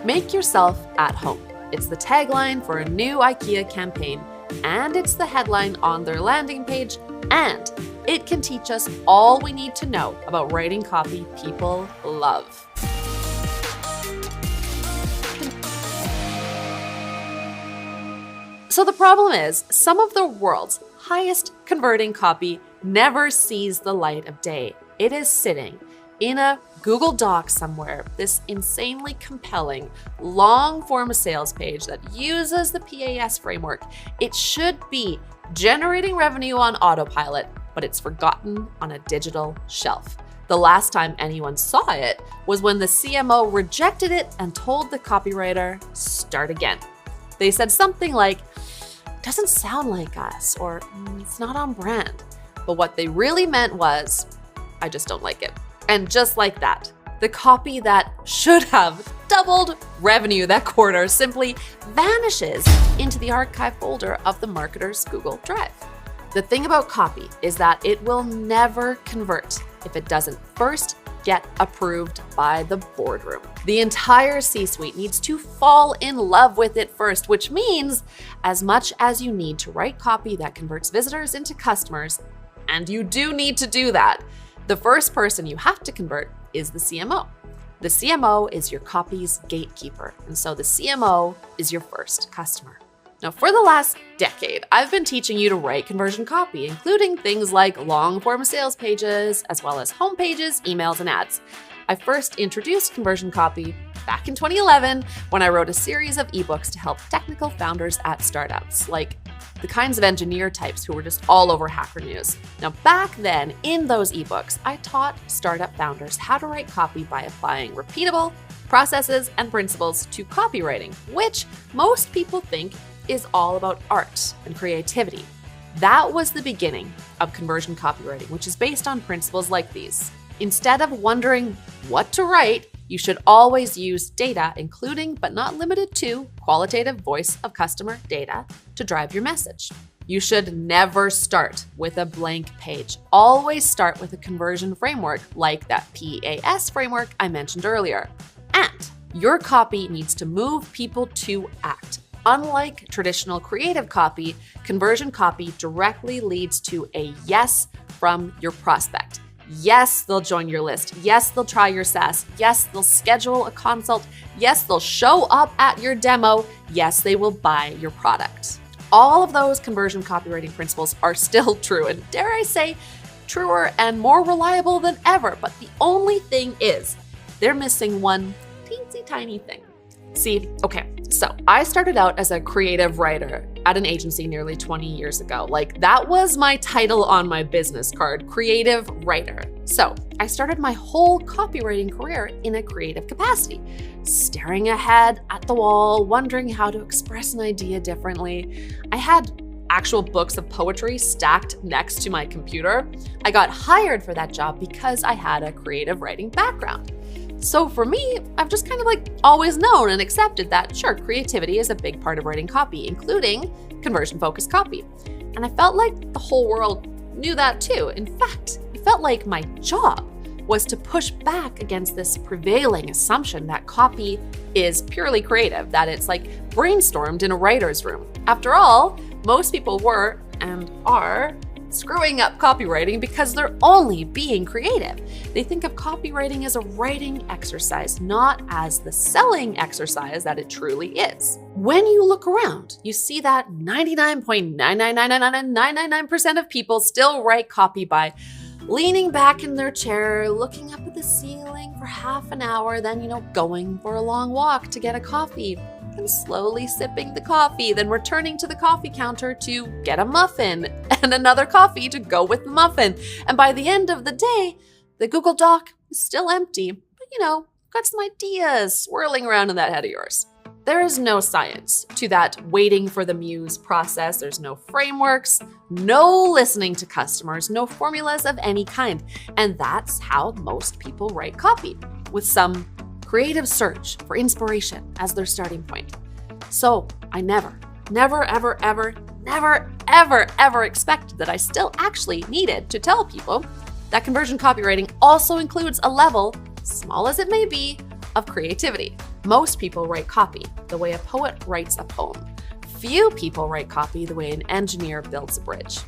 Make yourself at home. It's the tagline for a new IKEA campaign, and it's the headline on their landing page, and it can teach us all we need to know about writing copy people love. So the problem is, some of the world's highest converting copy never sees the light of day. It is sitting in a Google Doc somewhere, this insanely compelling, long-form sales page that uses the PAS framework. It should be generating revenue on autopilot, but it's forgotten on a digital shelf. The last time anyone saw it was when the CMO rejected it and told the copywriter, start again. They said something like, doesn't sound like us, or it's not on brand. But what they really meant was, I just don't like it. And just like that, the copy that should have doubled revenue that quarter simply vanishes into the archive folder of the marketer's Google Drive. The thing about copy is that it will never convert if it doesn't first get approved by the boardroom. The entire C-suite needs to fall in love with it first, which means as much as you need to write copy that converts visitors into customers, and you do need to do that, the first person you have to convert is the CMO. The CMO is your copy's gatekeeper, and so the CMO is your first customer. Now, for the last decade, I've been teaching you to write conversion copy, including things like long-form sales pages, as well as home pages, emails, and ads. I first introduced conversion copy back in 2011 when I wrote a series of ebooks to help technical founders at startups, like the kinds of engineer types who were just all over Hacker News. Now, back then, in those ebooks, I taught startup founders how to write copy by applying repeatable processes and principles to copywriting, which most people think is all about art and creativity. That was the beginning of conversion copywriting, which is based on principles like these. Instead of wondering what to write, you should always use data, including but not limited to qualitative voice of customer data, to drive your message. You should never start with a blank page. Always start with a conversion framework like that PAS framework I mentioned earlier. And your copy needs to move people to act. Unlike traditional creative copy, conversion copy directly leads to a yes from your prospect. Yes, they'll join your list. Yes, they'll try your SaaS. Yes, they'll schedule a consult. Yes, they'll show up at your demo. Yes, they will buy your product. All of those conversion copywriting principles are still true, and dare I say, truer and more reliable than ever. But the only thing is, they're missing one teensy tiny thing. See, okay, so I started out as a creative writer at an agency nearly 20 years ago. Like, that was my title on my business card, creative writer. So I started my whole copywriting career in a creative capacity, staring ahead at the wall, wondering how to express an idea differently. I had actual books of poetry stacked next to my computer. I got hired for that job because I had a creative writing background. So for me, I've just kind of always known and accepted that, sure, creativity is a big part of writing copy, including conversion-focused copy. And I felt like the whole world knew that too. In fact, it felt like my job was to push back against this prevailing assumption that copy is purely creative, that it's brainstormed in a writer's room. After all, most people were and are screwing up copywriting because they're only being creative. They think of copywriting as a writing exercise, not as the selling exercise that it truly is. When you look around, you see that 99.9999999% of people still write copy by leaning back in their chair, looking up at the ceiling for half an hour, then, going for a long walk to get a coffee, and slowly sipping the coffee, then returning to the coffee counter to get a muffin and another coffee to go with the muffin. And by the end of the day, the Google Doc is still empty, but got some ideas swirling around in that head of yours. There is no science to that waiting for the muse process. There's no frameworks, no listening to customers, no formulas of any kind. And that's how most people write copy, with some creative search for inspiration as their starting point. So I never, ever expected that I still actually needed to tell people that conversion copywriting also includes a level, small as it may be, of creativity. Most people write copy the way a poet writes a poem. Few people write copy the way an engineer builds a bridge.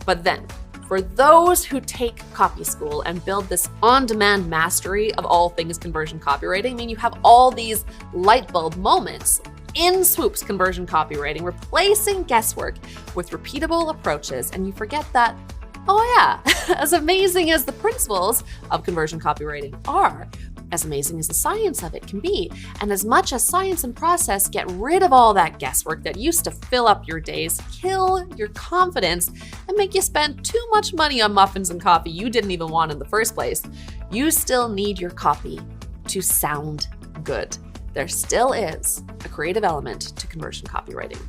But then, for those who take copy school and build this on-demand mastery of all things conversion copywriting, I mean, you have all these light bulb moments. In swoops conversion copywriting, replacing guesswork with repeatable approaches, and you forget that, oh yeah, as amazing as the principles of conversion copywriting are, as amazing as the science of it can be, and as much as science and process get rid of all that guesswork that used to fill up your days, kill your confidence, and make you spend too much money on muffins and coffee you didn't even want in the first place, you still need your copy to sound good. There still is a creative element to conversion copywriting.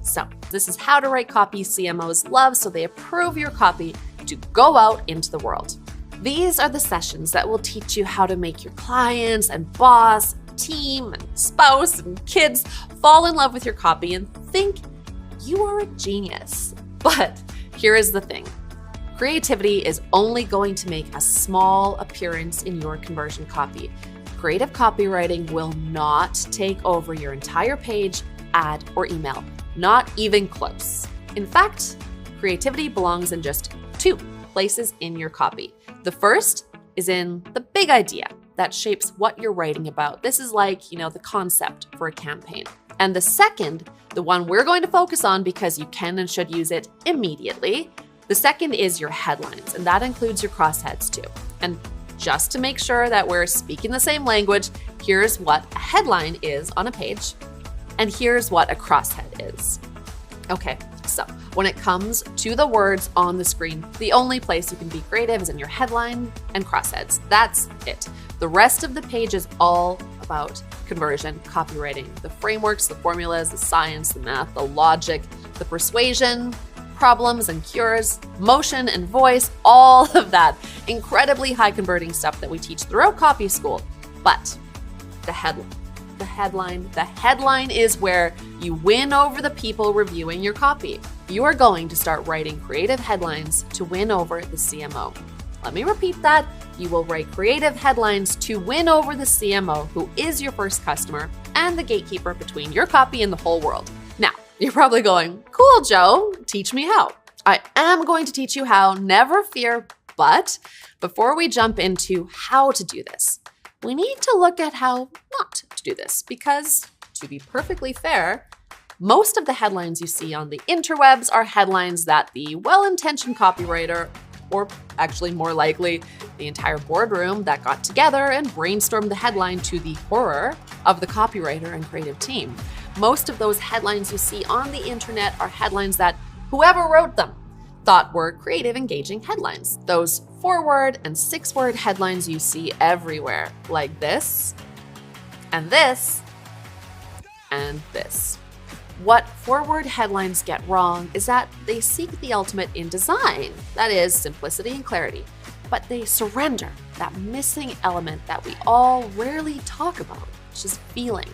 So this is how to write copy CMOs love, so they approve your copy to go out into the world. These are the sessions that will teach you how to make your clients and boss, team, and spouse, and kids fall in love with your copy and think you are a genius. But here is the thing. Creativity is only going to make a small appearance in your conversion copy. Creative copywriting will not take over your entire page, ad, or email. Not even close. In fact, creativity belongs in just two places in your copy. The first is in the big idea that shapes what you're writing about. This is like, the concept for a campaign. And the second, the one we're going to focus on because you can and should use it immediately, the second is your headlines, and that includes your crossheads too. And just to make sure that we're speaking the same language, here's what a headline is on a page, and here's what a crosshead is. Okay, so when it comes to the words on the screen, the only place you can be creative is in your headline and crossheads. That's it. The rest of the page is all about conversion copywriting. The frameworks, the formulas, the science, the math, the logic, the persuasion, problems and cures, motion and voice, all of that incredibly high converting stuff that we teach throughout copy school. But the headline is where you win over the people reviewing your copy. You are going to start writing creative headlines to win over the CMO. Let me repeat that. You will write creative headlines to win over the CMO, who is your first customer and the gatekeeper between your copy and the whole world. Now, you're probably going, cool, Joe, teach me how. I am going to teach you how, never fear, but before we jump into how to do this, we need to look at how not to do this because, to be perfectly fair, most of the headlines you see on the interwebs are headlines that the well-intentioned copywriter, or actually more likely, the entire boardroom that got together and brainstormed the headline to the horror of the copywriter and creative team. Most of those headlines you see on the internet are headlines that whoever wrote them thought were creative, engaging headlines. Those 4-word and 6-word headlines you see everywhere, like this, and this, and this. What 4-word headlines get wrong is that they seek the ultimate in design, that is, simplicity and clarity, but they surrender that missing element that we all rarely talk about, which is feeling.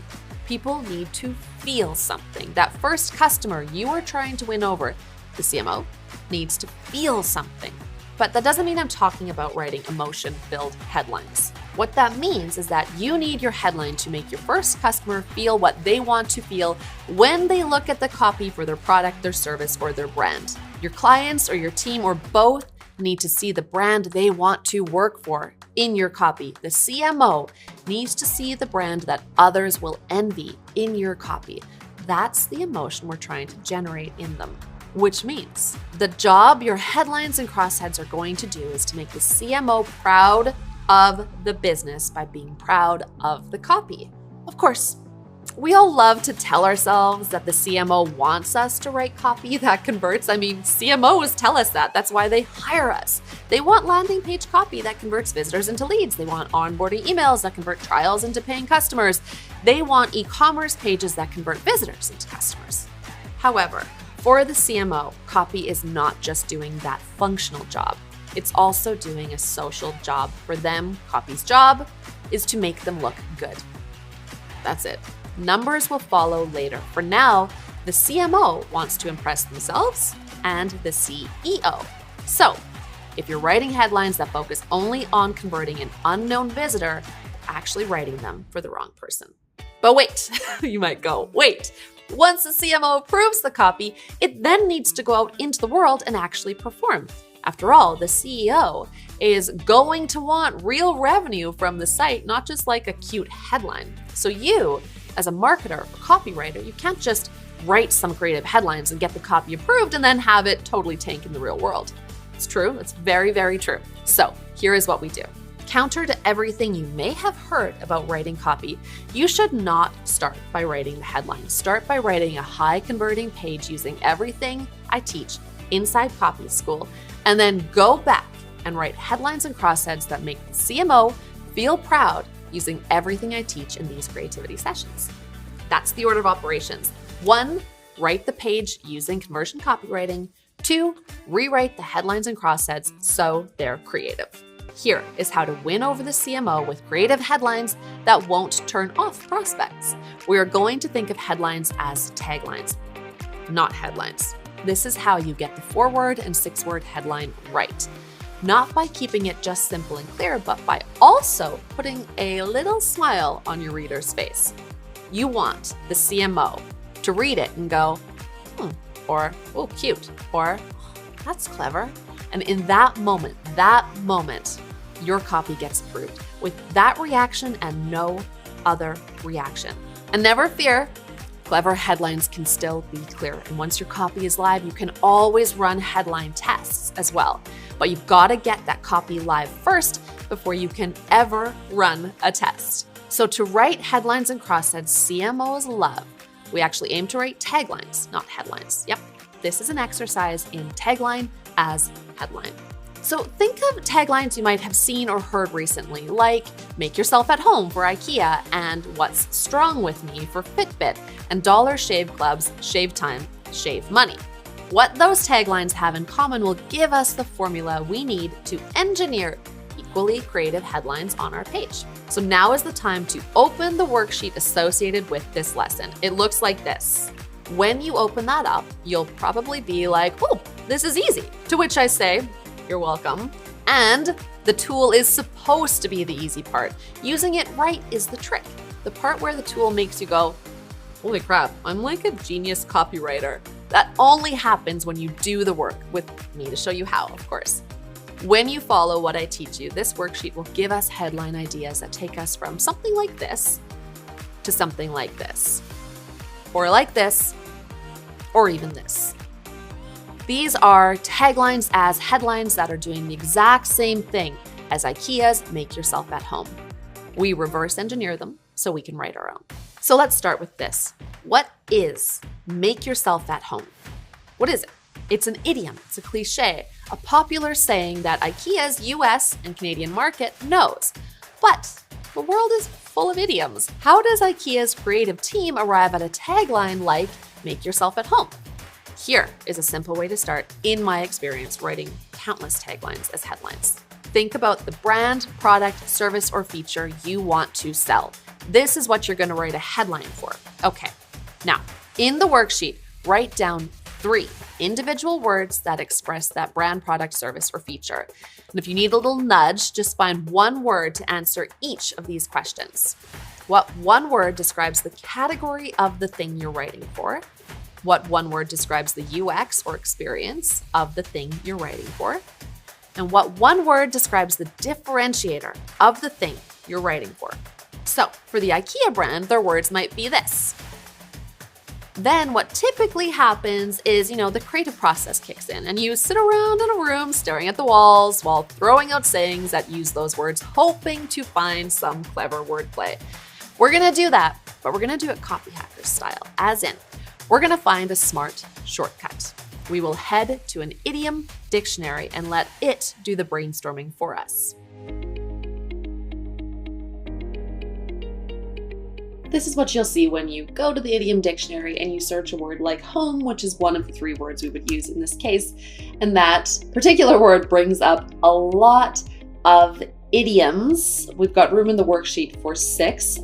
People need to feel something. That first customer you are trying to win over, the CMO, needs to feel something. But that doesn't mean I'm talking about writing emotion-filled headlines. What that means is that you need your headline to make your first customer feel what they want to feel when they look at the copy for their product, their service, or their brand. Your clients or your team or both need to see the brand they want to work for in your copy. The CMO needs to see the brand that others will envy in your copy. That's the emotion we're trying to generate in them. Which means the job your headlines and crossheads are going to do is to make the CMO proud of the business by being proud of the copy. Of course, we all love to tell ourselves that the CMO wants us to write copy that converts. I mean, CMOs tell us that. That's why they hire us. They want landing page copy that converts visitors into leads. They want onboarding emails that convert trials into paying customers. They want e-commerce pages that convert visitors into customers. However, for the CMO, copy is not just doing that functional job. It's also doing a social job for them. Copy's job is to make them look good. That's it. Numbers will follow later. For now, the CMO wants to impress themselves and the CEO. So, if you're writing headlines that focus only on converting an unknown visitor, you're actually writing them for the wrong person. But wait, you might go, wait. Once the CMO approves the copy, it then needs to go out into the world and actually perform. After all, the CEO is going to want real revenue from the site, not just like a cute headline. So you, as a marketer or copywriter, you can't just write some creative headlines and get the copy approved and then have it totally tank in the real world. It's true. It's very, very true. So here is what we do. Counter to everything you may have heard about writing copy, you should not start by writing the headline. Start by writing a high converting page using everything I teach inside Copy School, and then go back and write headlines and crossheads that make the CMO feel proud using everything I teach in these creativity sessions. That's the order of operations. 1, write the page using conversion copywriting. 2, rewrite the headlines and crossheads so they're creative. Here is how to win over the CMO with creative headlines that won't turn off prospects. We are going to think of headlines as taglines, not headlines. This is how you get the 4-word and 6-word headline right. Not by keeping it just simple and clear, but by also putting a little smile on your reader's face. You want the CMO to read it and go, or, oh, cute, or, that's clever. And in that moment, your copy gets approved with that reaction and no other reaction. And never fear, clever headlines can still be clear. And once your copy is live, you can always run headline tests as well. But you've got to get that copy live first before you can ever run a test. So to write headlines and crossheads CMOs love, we actually aim to write taglines, not headlines. Yep, this is an exercise in tagline as headline. So think of taglines you might have seen or heard recently, like make yourself at home for IKEA and what's strong with me for Fitbit and Dollar Shave Club's shave time, shave money. What those taglines have in common will give us the formula we need to engineer equally creative headlines on our page. So now is the time to open the worksheet associated with this lesson. It looks like this. When you open that up, you'll probably be like, oh, this is easy. To which I say, you're welcome. And the tool is supposed to be the easy part. Using it right is the trick. The part where the tool makes you go, holy crap, I'm like a genius copywriter. That only happens when you do the work with me to show you how, of course. When you follow what I teach you, this worksheet will give us headline ideas that take us from something like this to something like this, or like this, or even this. These are taglines as headlines that are doing the exact same thing as IKEA's Make Yourself at Home. We reverse engineer them so we can write our own. So let's start with this. What is Make Yourself at Home? What is it? It's an idiom, it's a cliche, a popular saying that IKEA's US and Canadian market knows. But the world is full of idioms. How does IKEA's creative team arrive at a tagline like Make Yourself at Home? Here is a simple way to start, in my experience, writing countless taglines as headlines. Think about the brand, product, service, or feature you want to sell. This is what you're going to write a headline for. Okay, now, in the worksheet, write down 3 individual words that express that brand, product, service, or feature. And if you need a little nudge, just find 1 word to answer each of these questions. What 1 word describes the category of the thing you're writing for? What 1 word describes the UX or experience of the thing you're writing for? And what 1 word describes the differentiator of the thing you're writing for? So for the IKEA brand, their words might be this. Then what typically happens is, the creative process kicks in and you sit around in a room staring at the walls while throwing out sayings that use those words, hoping to find some clever wordplay. We're going to do that, but we're going to do it copy hacker style, as in, we're going to find a smart shortcut. We will head to an idiom dictionary and let it do the brainstorming for us. This is what you'll see when you go to the idiom dictionary and you search a word like home, which is one of the 3 words we would use in this case. And that particular word brings up a lot of idioms. We've got room in the worksheet for 6.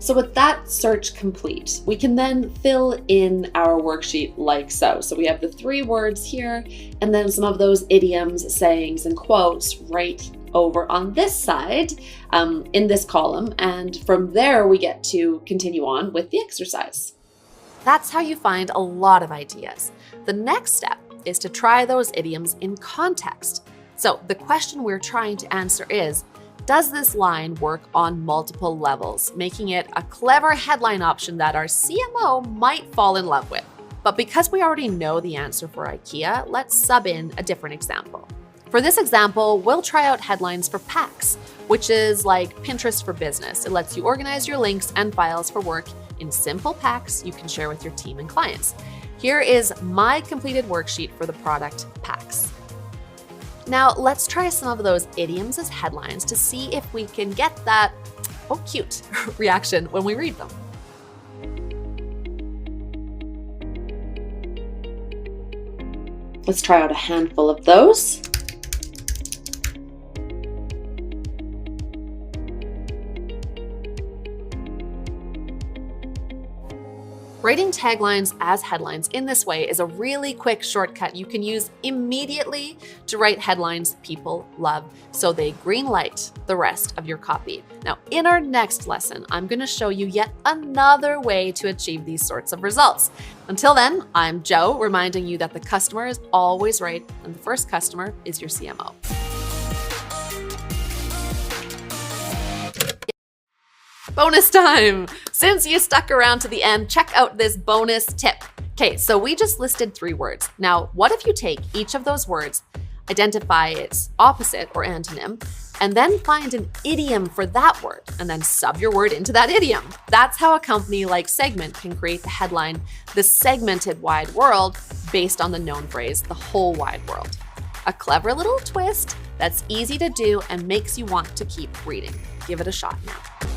So with that search complete, we can then fill in our worksheet like so. So we have the 3 words here, and then some of those idioms, sayings, and quotes right over on this side in this column. And from there, we get to continue on with the exercise. That's how you find a lot of ideas. The next step is to try those idioms in context. So the question we're trying to answer is, does this line work on multiple levels, making it a clever headline option that our CMO might fall in love with? But because we already know the answer for IKEA, let's sub in a different example. For this example, we'll try out headlines for packs, which is like Pinterest for business. It lets you organize your links and files for work in simple packs you can share with your team and clients. Here is my completed worksheet for the product packs. Now, let's try some of those idioms as headlines to see if we can get that, oh, cute reaction when we read them. Let's try out a handful of those. Writing taglines as headlines in this way is a really quick shortcut you can use immediately to write headlines people love, so they greenlight the rest of your copy. Now, in our next lesson, I'm going to show you yet another way to achieve these sorts of results. Until then, I'm Jo, reminding you that the customer is always right, and the first customer is your CMO. Bonus time! Since you stuck around to the end, check out this bonus tip. Okay, so we just listed 3 words. Now, what if you take each of those words, identify its opposite or antonym, and then find an idiom for that word, and then sub your word into that idiom? That's how a company like Segment can create the headline, "The Segmented Wide World," based on the known phrase, "the whole wide world." A clever little twist that's easy to do and makes you want to keep reading. Give it a shot now.